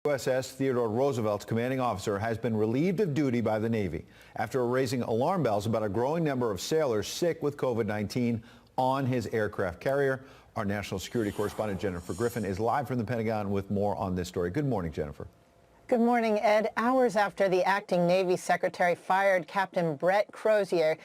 USS Theodore Roosevelt's commanding officer has been relieved of duty by the Navy after raising alarm bells about a growing number of sailors sick with COVID-19 on his aircraft carrier. Our national security correspondent Jennifer Griffin is live from the Pentagon with more on this story. Good morning, Jennifer. Good morning, Ed. Hours after the acting Navy Secretary fired Captain Brett Crozier,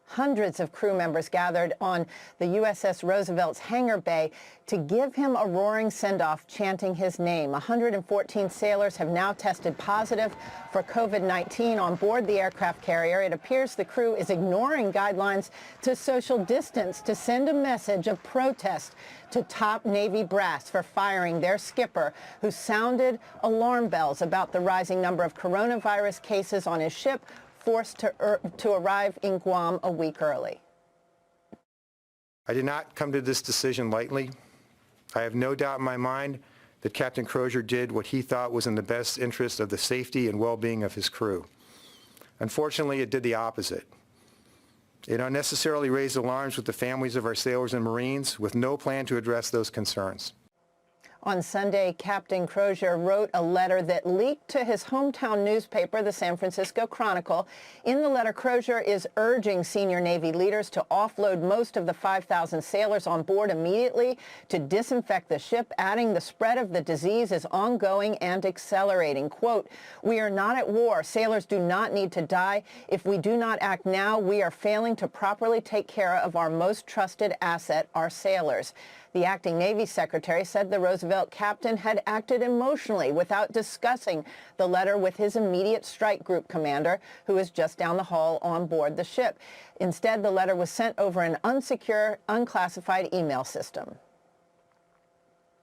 hundreds of crew members gathered on the USS Roosevelt's hangar bay to give him a roaring send-off, chanting his name. 114 sailors have now tested positive for COVID-19 on board the aircraft carrier. It appears the crew is ignoring guidelines to social distance to send a message of protest to top Navy brass for firing their skipper, who sounded alarm bells about the rising number of coronavirus cases on his ship, forced to arrive in Guam a week early. I did not come to this decision lightly. I have no doubt in my mind that Captain Crozier did what he thought was in the best interest of the safety and well-being of his crew. Unfortunately, it did the opposite. It unnecessarily raised alarms with the families of our sailors and Marines with no plan to address those concerns. On Sunday, Captain Crozier wrote a letter that leaked to his hometown newspaper, the San Francisco Chronicle. In the letter, Crozier is urging senior Navy leaders to offload most of the 5,000 sailors on board immediately to disinfect the ship, adding the spread of the disease is ongoing and accelerating. Quote, "We are not at war. Sailors do not need to die. If we do not act now, we are failing to properly take care of our most trusted asset, our sailors." The acting Navy Secretary said the Roosevelt captain had acted emotionally without discussing the letter with his immediate strike group commander, who is just down the hall on board the ship. Instead, the letter was sent over an unsecure, unclassified email system.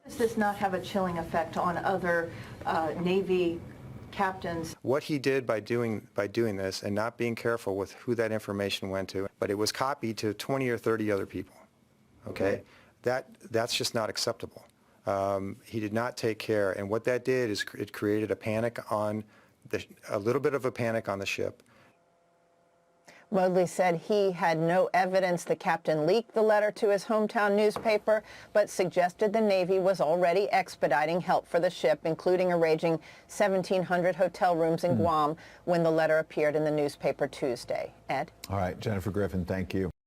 Does this not have a chilling effect on other Navy captains? What he did by doing this and not being careful with who that information went to, but it was copied to 20 or 30 other people, okay? That's just not acceptable. He did not take care, and what that did is it created a panic on a little bit of a panic on the ship. Modly said he had no evidence the captain leaked the letter to his hometown newspaper, but suggested the Navy was already expediting help for the ship, including arranging 1,700 hotel rooms in Guam when the letter appeared in the newspaper Tuesday. Ed? All right, Jennifer Griffin, thank you.